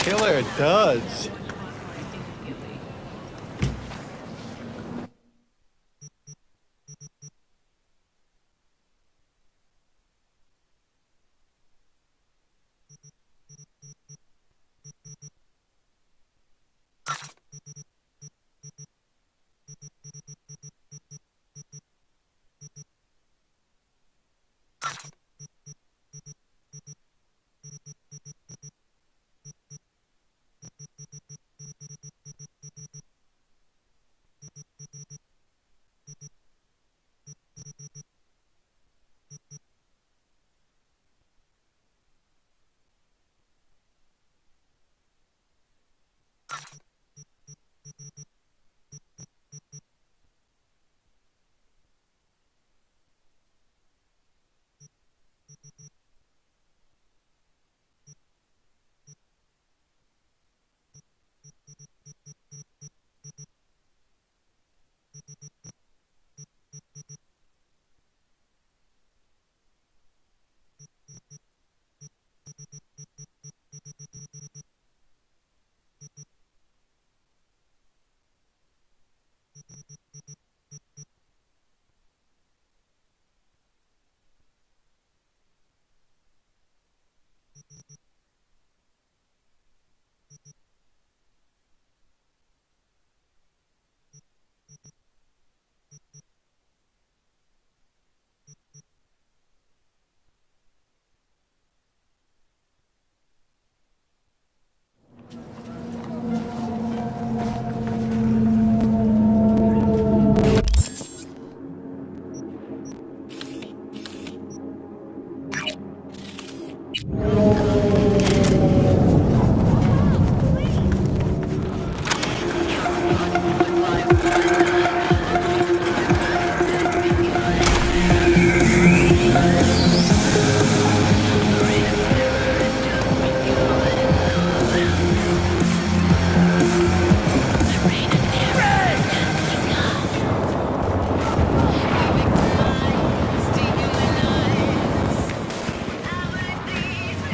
killer duds.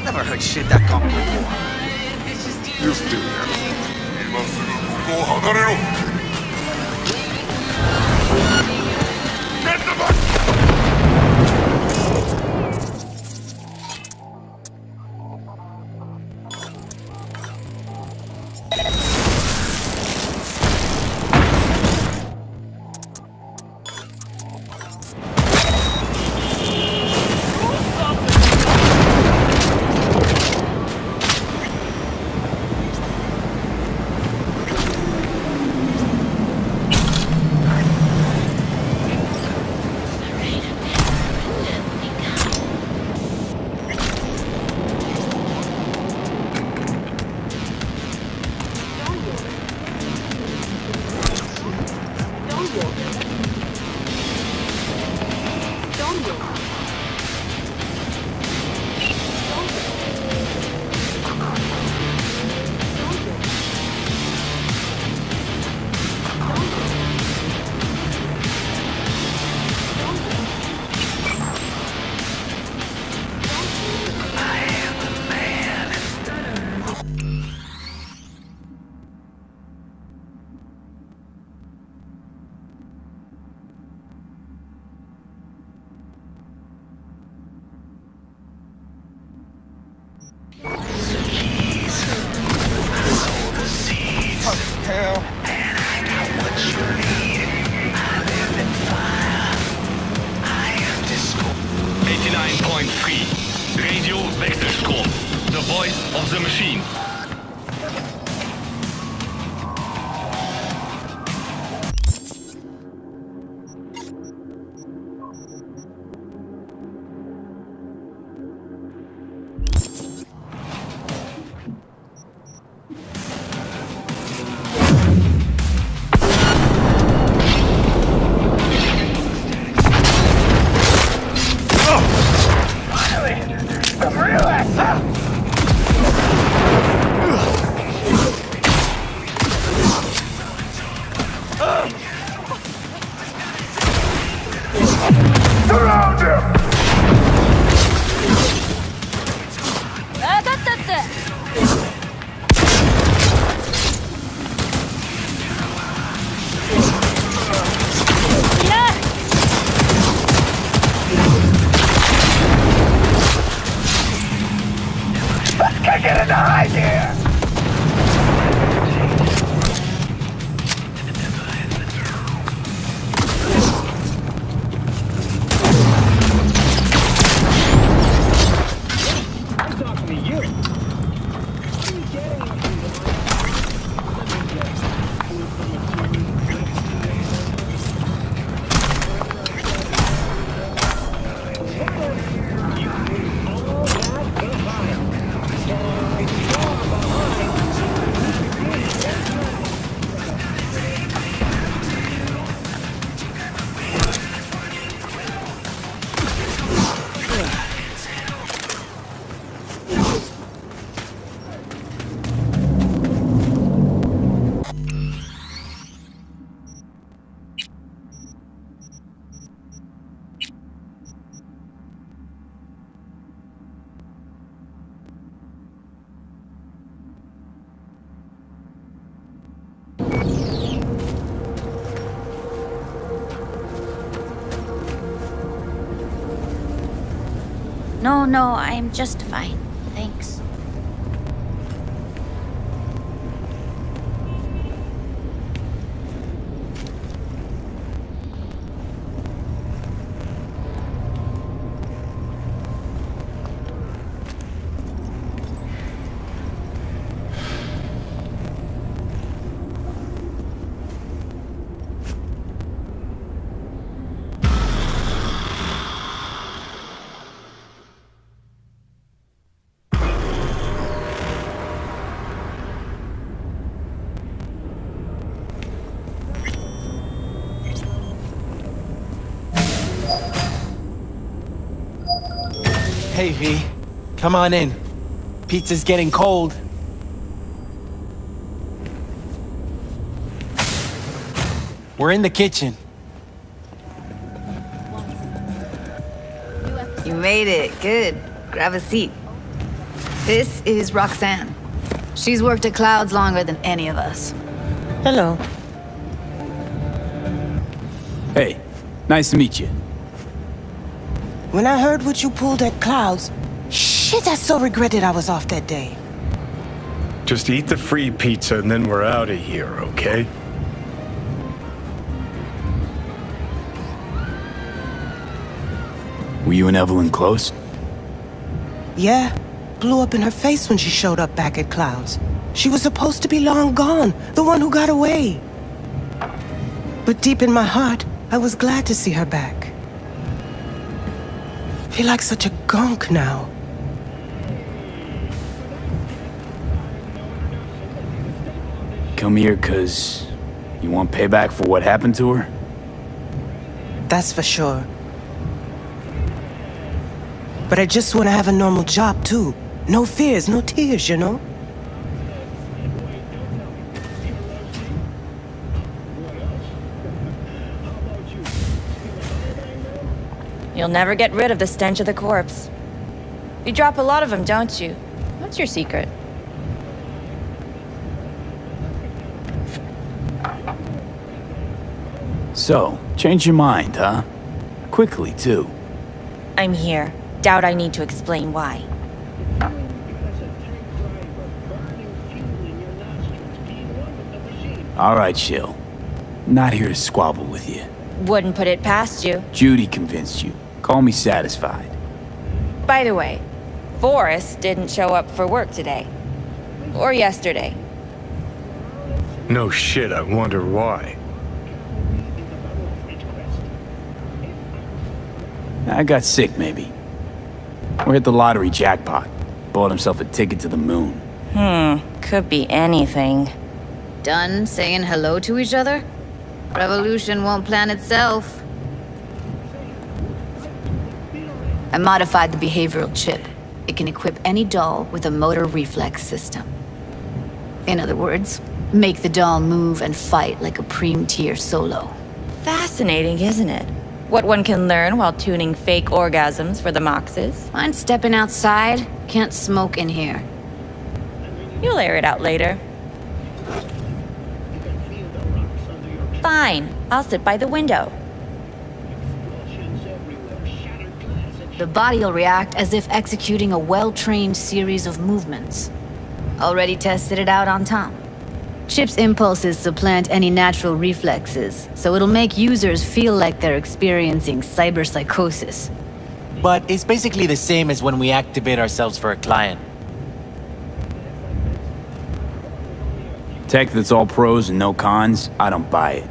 Never heard shit that come before. ユスティンや今すぐここを離れろGet the back! Hell. 89.3 Radio Wechselstrom. The voice of the machine. Finally! Some real ass! gotta get into high gear! No, I'm just fine. Thanks. Hey, V. Come on in. Pizza's getting cold. We're in the kitchen. You made it. Good. Grab a seat. This is Roxanne. She's worked at Clouds longer than any of us. Hello. Hey, nice to meet you. When I heard what you pulled at Clouds, shit, I so regretted I was off that day. Just eat the free pizza and then we're out of here, okay? Were you and Evelyn close? Yeah, blew up in her face when she showed up back at Clouds. She was supposed to be long gone, the one who got away. But deep in my heart, I was glad to see her back. Feel like such a gunk now. Come here 'cause you want payback for what happened to her? That's for sure. But I just want to have a normal job too. No fears, no tears, you know? You'll never get rid of the stench of the corpse. You drop a lot of them, don't you? What's your secret? So, change your mind, huh? Quickly, too. I'm here. Doubt I need to explain why. All right, Shill. Not here to squabble with you. Wouldn't put it past you. Judy convinced you. Call me satisfied. By the way, Forrest didn't show up for work today. Or yesterday. No shit, I wonder why. I got sick, maybe. Or hit the lottery jackpot. Bought himself a ticket to the moon. Could be anything. Done saying hello to each other? Revolution won't plan itself. I modified the behavioral chip. It can equip any doll with a motor reflex system. In other words, make the doll move and fight like a Prime-tier solo. Fascinating, isn't it? What one can learn while tuning fake orgasms for the Moxes. Mind stepping outside? Can't smoke in here. You'll air it out later. Fine, I'll sit by the window. The body will react as if executing a well-trained series of movements. Already tested it out on Tom. Chip's impulses supplant any natural reflexes, so it'll make users feel like they're experiencing cyberpsychosis. But it's basically the same as when we activate ourselves for a client. Tech that's all pros and no cons, I don't buy it.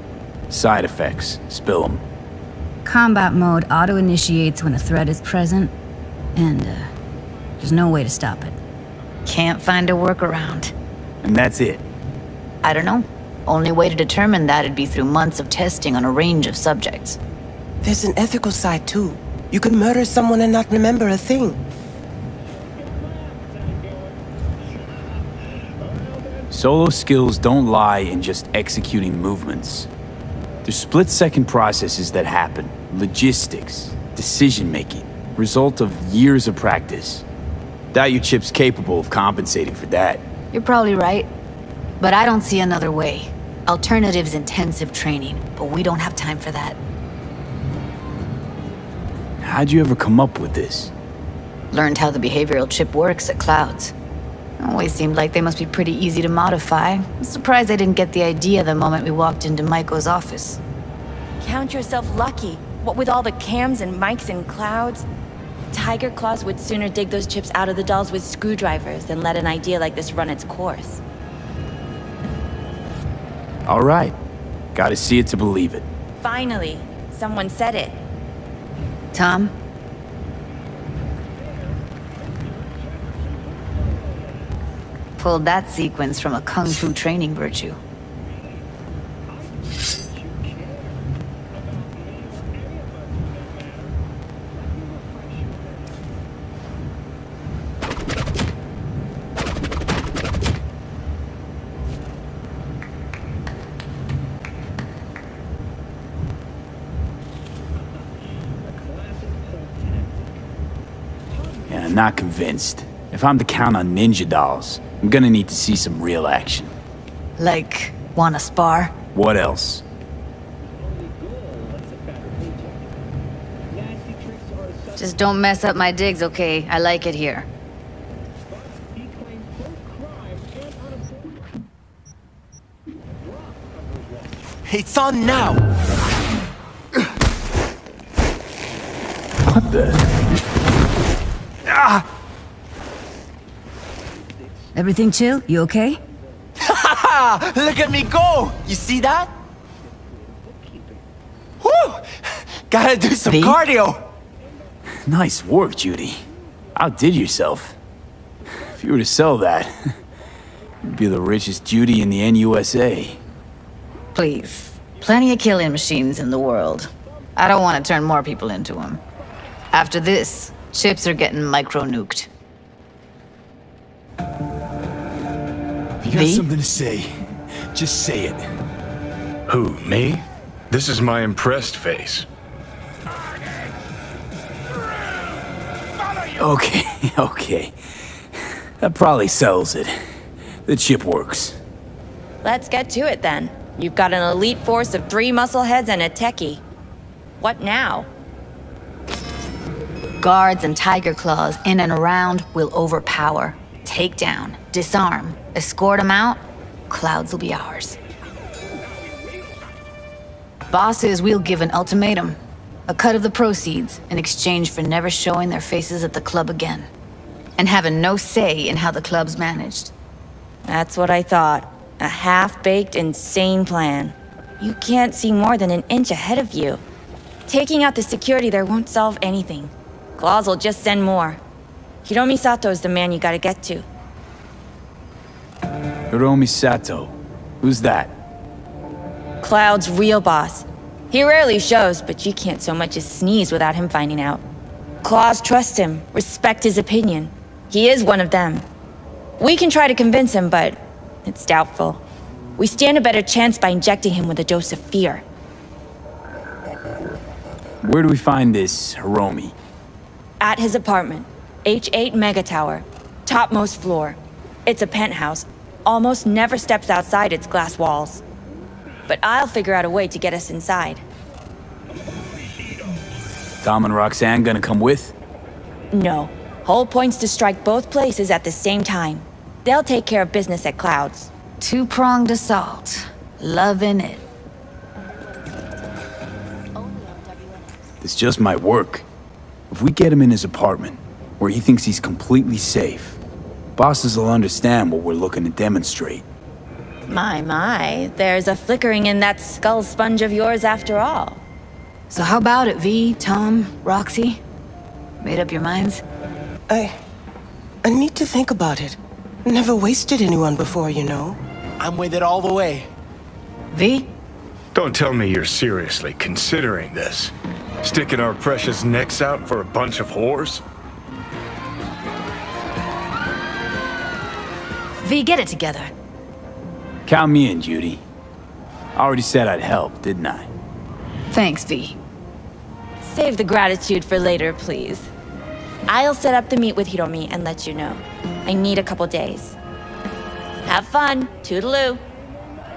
Side effects, spill them. Combat mode auto-initiates when a threat is present, and there's no way to stop it. Can't find a workaround. And that's it. I don't know. Only way to determine that'd be through months of testing on a range of subjects. There's an ethical side too. You could murder someone and not remember a thing. Solo skills don't lie in just executing movements. There's split-second processes that happen. Logistics, decision-making, result of years of practice. Doubt your chip's capable of compensating for that. You're probably right. But I don't see another way. Alternative's intensive training, but we don't have time for that. How'd you ever come up with this? Learned how the behavioral chip works at Clouds. Always seemed like they must be pretty easy to modify. I'm surprised I didn't get the idea the moment we walked into Maiko's office. Count yourself lucky. What with all the cams and mics and clouds? Tiger Claws would sooner dig those chips out of the dolls with screwdrivers than let an idea like this run its course. All right. Gotta see it to believe it. Finally, someone said it. Tom? Pulled that sequence from a kung fu training virtue. Yeah, not convinced. If I'm to count on ninja dolls, I'm gonna need to see some real action. Like, wanna spar? What else? Just don't mess up my digs, okay? I like it here. It's on now! What the? Ah! Everything chill? You okay? Ha! Look at me go! You see that? Whew! Gotta do some V? cardio! Nice work, Judy. Outdid yourself. If you were to sell that, you'd be the richest Judy in the NUSA. Please. Plenty of killing machines in the world. I don't want to turn more people into them. After this, chips are getting micro-nuked. If you got V? something to say, just say it. Who, me? This is my impressed face. Okay, okay. That probably settles it. The chip works. Let's get to it then. You've got an elite force of 3 muscleheads and a techie. What now? Guards and tiger claws in and around will overpower, take down, disarm, escort them out. Clouds will be ours. Bosses, we'll give an ultimatum. A cut of the proceeds in exchange for never showing their faces at the club again. And having no say in how the club's managed. That's what I thought. A half-baked, insane plan. You can't see more than an inch ahead of you. Taking out the security there won't solve anything. Claws will just send more. Hiromi Sato's the man you gotta get to. Hiromi Sato. Who's that? Cloud's real boss. He rarely shows, but you can't so much as sneeze without him finding out. Claws trust him, respect his opinion. He is one of them. We can try to convince him, but it's doubtful. We stand a better chance by injecting him with a dose of fear. Where do we find this Hiromi? At his apartment, H8 Mega Tower, topmost floor. It's a penthouse, almost never steps outside its glass walls. But I'll figure out a way to get us inside. Dom and Roxanne gonna come with? No. Whole point's to strike both places at the same time. They'll take care of business at Clouds. Two-pronged assault. Loving it. This just might work. If we get him in his apartment, where he thinks he's completely safe, bosses will understand what we're looking to demonstrate. My, there's a flickering in that skull sponge of yours after all. So how about it, V, Tom, Roxy? Made up your minds? I need to think about it. Never wasted anyone before, you know. I'm with it all the way. V? Don't tell me you're seriously considering this. Sticking our precious necks out for a bunch of whores? V, get it together. Count me in, Judy. I already said I'd help, didn't I? Thanks, V. Save the gratitude for later, please. I'll set up the meet with Hiromi and let you know. I need a couple days. Have fun. Toodaloo.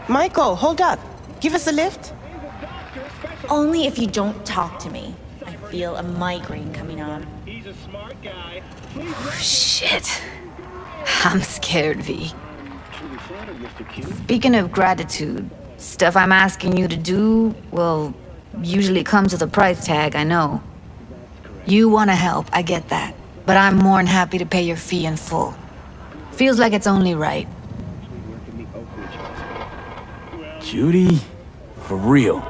Michael, hold up. Give us a lift. Only if you don't talk to me. I feel a migraine coming on. Shit. I'm scared, V. Speaking of gratitude, stuff I'm asking you to do, well, usually comes with a price tag, I know. You want to help, I get that. But I'm more than happy to pay your fee in full. Feels like it's only right. Judy? For real?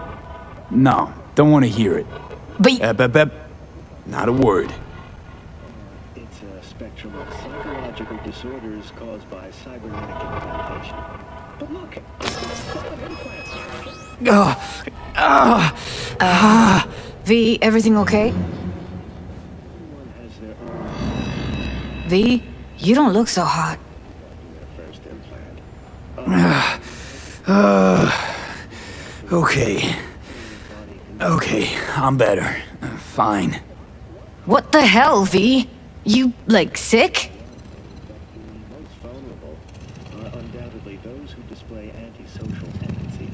No, don't want to hear it. But Not a word. It's a spectrum of psychological disorders caused by cybernetic implantation. But look, V, everything okay? V, you don't look so hot. Okay. Okay, I'm better. Fine. What the hell, V? You, like, sick? most vulnerable are undoubtedly those who display antisocial tendencies.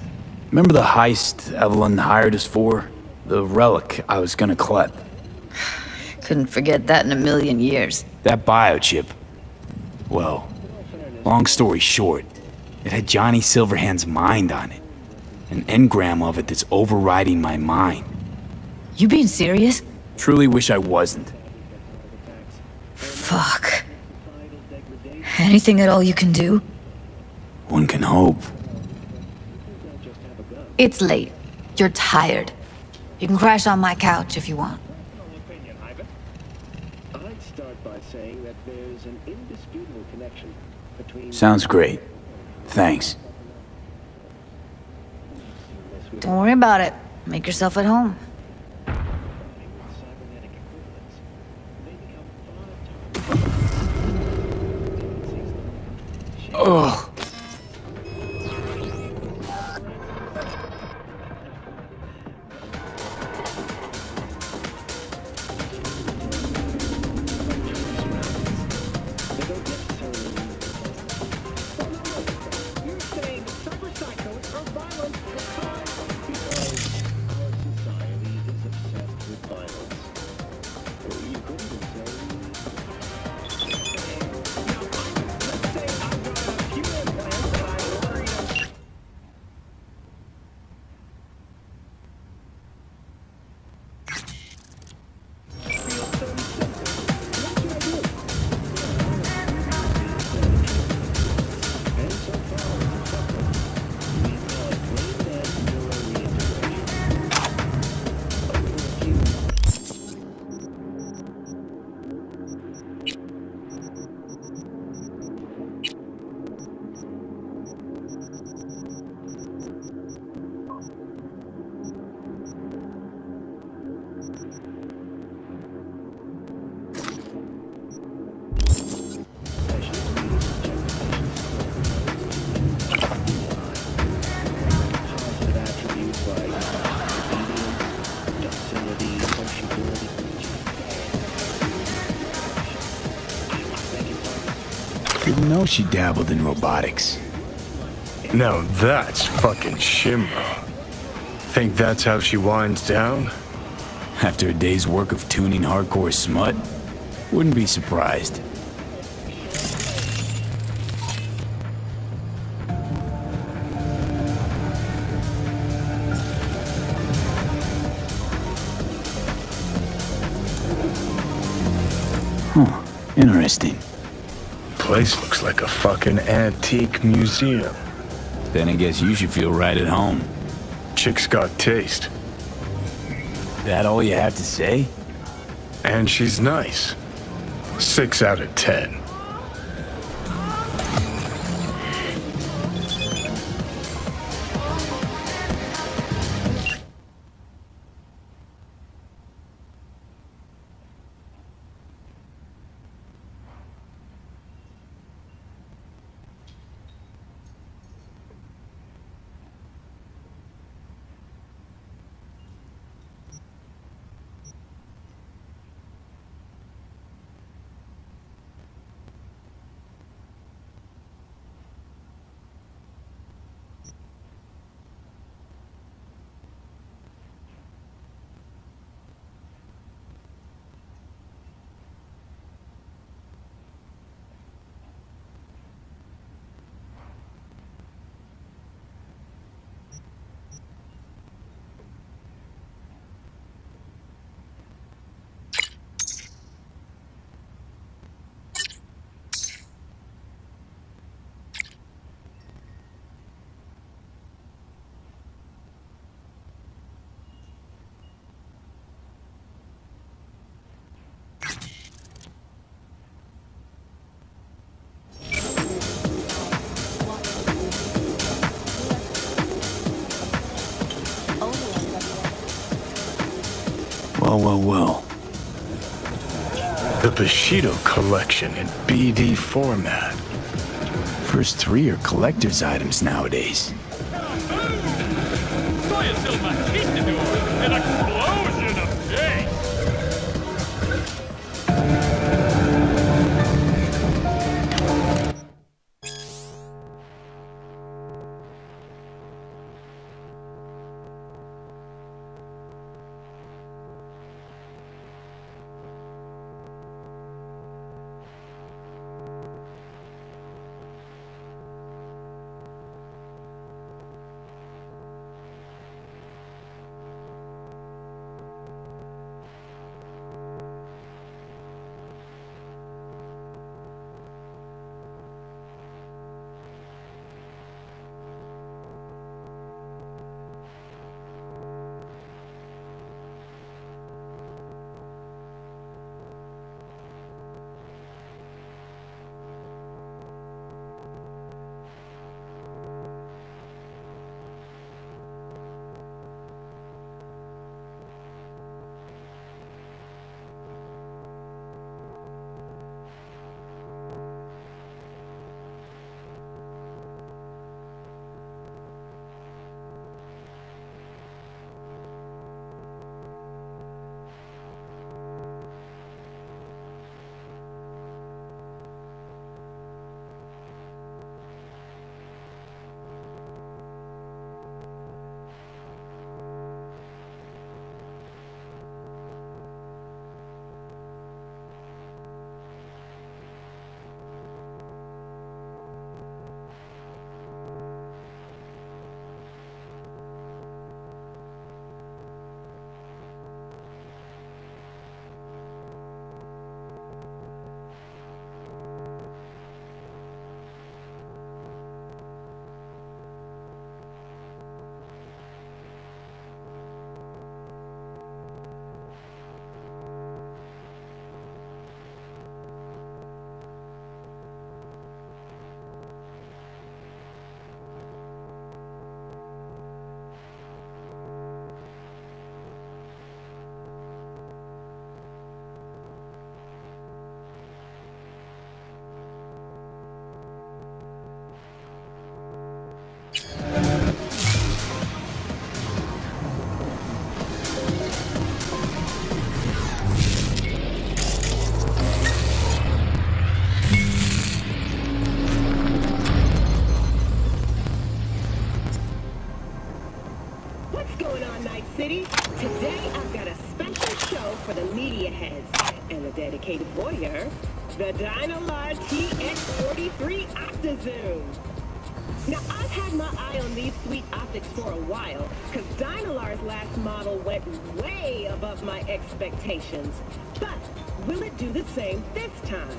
Remember the heist Evelyn hired us for? The relic I was gonna clep. Couldn't forget that in a million years. That biochip. Well, long story short, it had Johnny Silverhand's mind on it. An engram of it that's overriding my mind. You being serious? Truly wish I wasn't. Fuck. Anything at all you can do? One can hope. It's late. You're tired. You can crash on my couch if you want. I'd start by saying that there's an indisputable connection between Sounds great. Thanks. Don't worry about it. Make yourself at home. cybernetic equivalents. They become 5 times. Ugh. You're saying super psychos are violent because our society is obsessed with violence. Or you could even say let's say I've got a few implants that I'm worried of. Positive attributes like obedience, docility, sociability. Didn't know she dabbled in robotics. Now that's fucking Shimba. Think that's how she winds down? After a day's work of tuning hardcore smut? Wouldn't be surprised. Huh, interesting. Place looks like a fucking antique museum. Then I guess you should feel right at home. Chick's got taste. That all you have to say? And she's nice. 6 out of 10. Well. The Bushido collection in BD format. First 3 are collector's items nowadays. Saw yourself a hit into an explosion of taste. City. Today I've got a special show for the media heads, and the dedicated voyeur, the Dynalar TX43 Octazoom. Now, I've had my eye on these sweet optics for a while, because Dynalar's last model went way above my expectations. But will it do the same this time?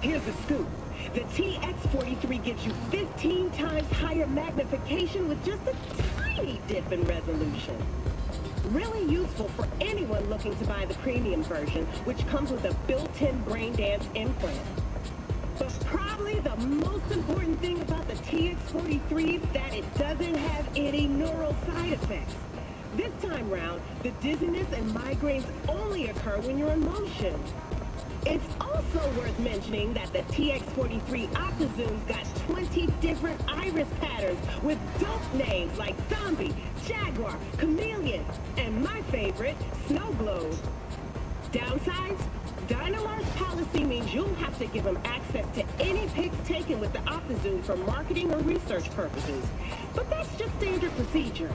Here's the scoop. The TX43 gives you 15 times higher magnification with just a tiny dip in resolution. Really useful for anyone looking to buy the premium version, which comes with a built-in BrainDance implant. But probably the most important thing about the TX43 is that it doesn't have any neural side effects. This time round, the dizziness and migraines only occur when you're in motion. It's also worth mentioning that the TX43 Octazoom's got 20 different iris patterns with dope names like Zombie, Jaguar, Chameleon, and my favorite, Snow Globe. Downsides? Dynalar's policy means you'll have to give them access to any pics taken with the Octazoom for marketing or research purposes. But that's just standard procedure.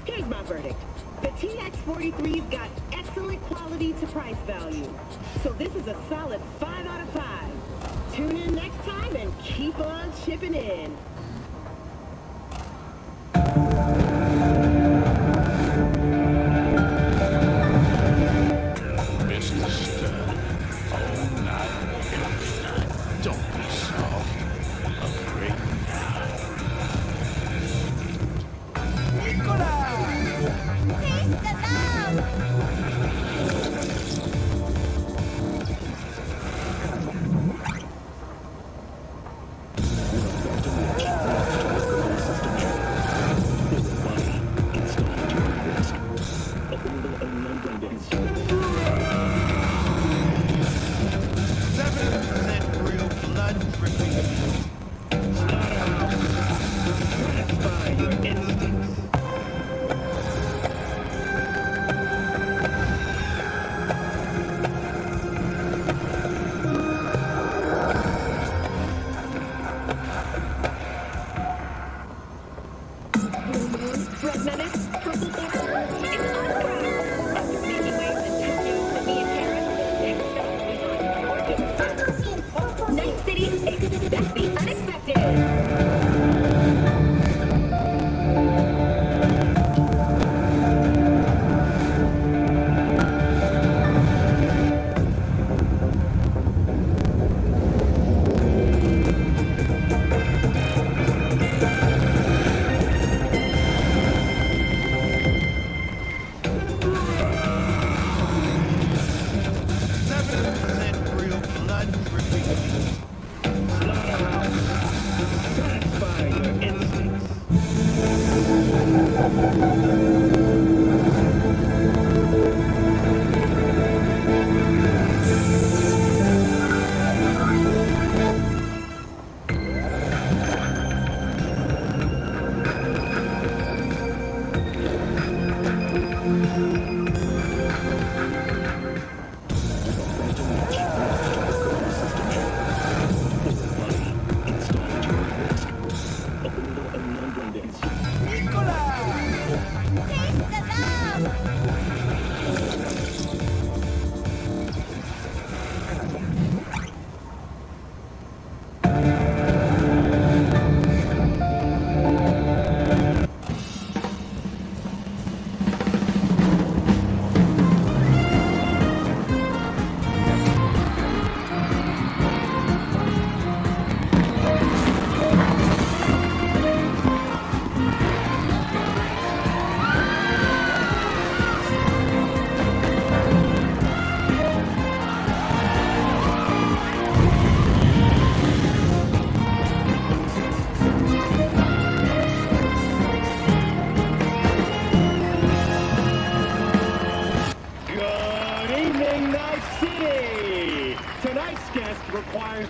Here's my verdict. The TX43's got excellent quality to price value. So this is a solid 5 out of 5. Tune in next time and keep on chipping in. Business done. All night, every night. Don't be soft. Upgrade now. Night City, expect the unexpected.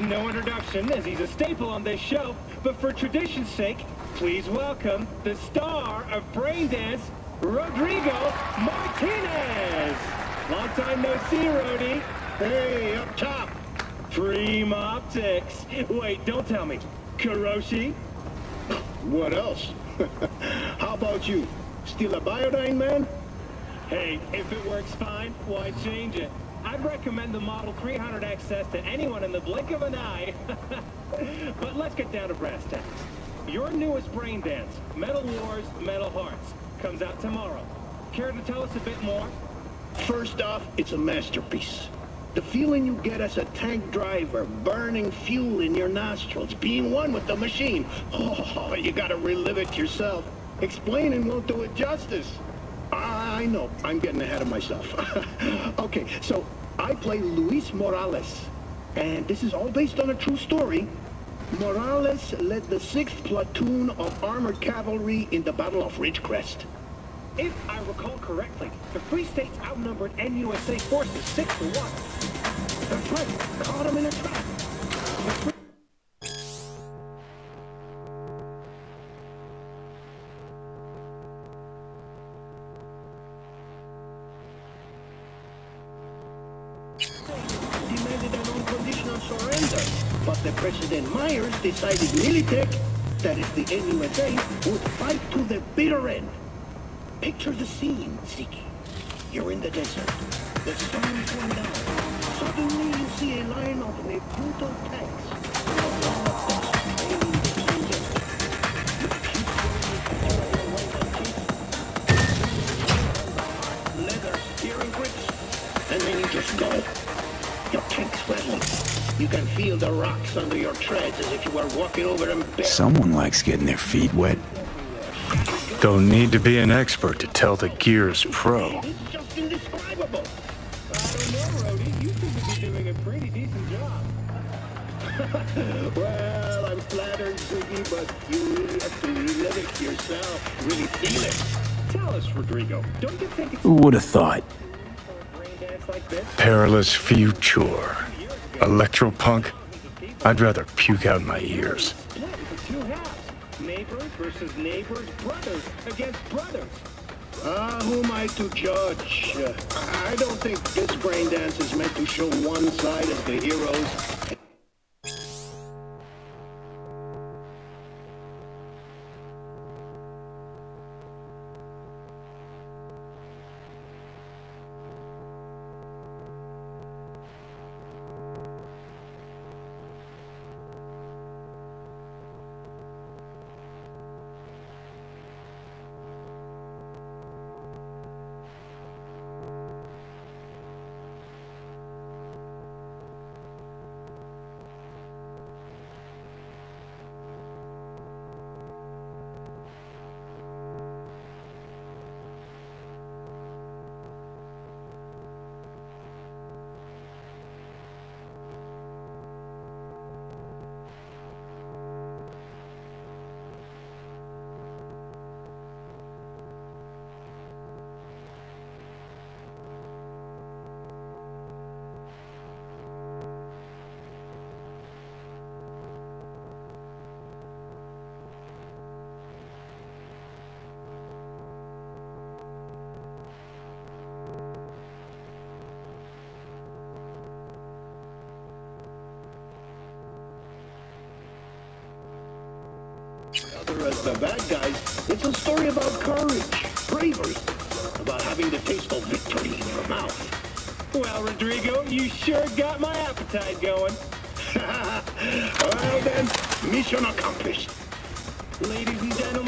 No introduction, as he's a staple on this show, but for tradition's sake, please welcome the star of BrainDance, Rodrigo Martinez! Long time no see, Rody. Hey, up top, Prime Optics. Wait, don't tell me. Kuroshi? What else? How about you? Still a Biodyne man? Hey, if it works fine, why change it? I'd recommend the Model 300 XS to anyone in the blink of an eye. But let's get down to brass tacks. Your newest brain dance, Metal Wars, Metal Hearts, comes out tomorrow. Care to tell us a bit more? First off, it's a masterpiece. The feeling you get as a tank driver, burning fuel in your nostrils, being one with the machine. Oh, you gotta relive it yourself. Explaining won't do it justice. I know, I'm getting ahead of myself. Okay, so I play Luis Morales, and this is all based on a true story. Morales led the 6th Platoon of Armored Cavalry in the Battle of Ridgecrest. If I recall correctly, the Free States outnumbered NUSA forces 6-1. That's right, caught him in a trap. Demanded an unconditional surrender, but the President Myers decided Militech, that is the NUSA, would fight to the bitter end. Picture the scene, Ziki. You're in the desert. The sun is going down. Suddenly you see a line of Nebuto tanks. Leather steering grips. And then you just go. Your tank's rattling. You can feel the rocks under your treads as if you were walking over them bare. Someone likes getting their feet wet. Don't need to be an expert to tell the gear's pro. It's just indescribable. I don't know, Rhodey. You seem to be doing a pretty decent job. Well, I'm flattered, Ziggy, but you really have to relive it yourself. Really feel it. Tell us, Rodrigo. Don't you think it's Who would have thought? a brain dance like this? Perilous future. Electropunk? I'd rather puke out my ears. Split into two halves. Neighbors versus neighbors, brothers against brothers. Who am I to judge? I don't think this brain dance is meant to show one side of the heroes. Other as the bad guys, it's a story about courage, bravery, about having the taste of victory in your mouth. Well, Rodrigo, you sure got my appetite going. Well then, mission accomplished. Ladies and gentlemen,